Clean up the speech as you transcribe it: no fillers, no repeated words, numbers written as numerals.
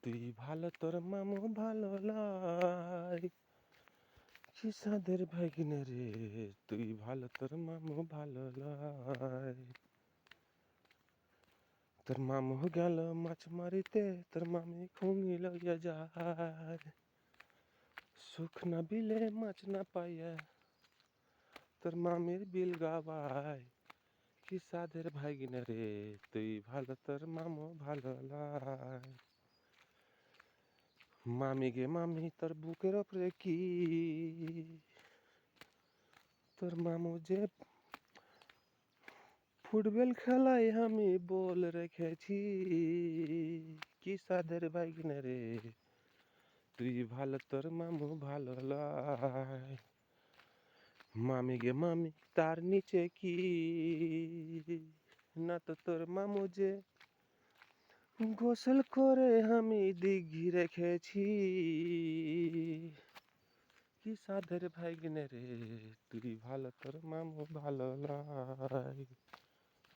তুই ভালো তোর মামু ভালো লাই, কি সাদের ভাগিনে রে। তুই ভালো তোর মামু ভালো লাই। তোর মামু গেল মাছ মারিতে, তোর মামি খুঁড়ি লইয়া যায়। শুকনা বিলে মাছ না পাইয়া তোর মামির বিল গাবায়, কি সাদের ভাগিনে রে। তুই ভালো তোর মামু ভালো লাই। মামি গে মামি তোর বুকের ওপরে কি, তোর মামু যে ফুটবল খেলায় আমি বল রেখেছি, কি সাদের বাইগনে রে। তুই ভালো তোর মামু ভালো লাই। মামি গে মামি তার নিচে কি, না তো তোর মামু যে গোসল করে আমি দিঘি রেখেছি, কি সাদের ভাগিনে রে। তুই ভালো তোর মামু ভালো লাই।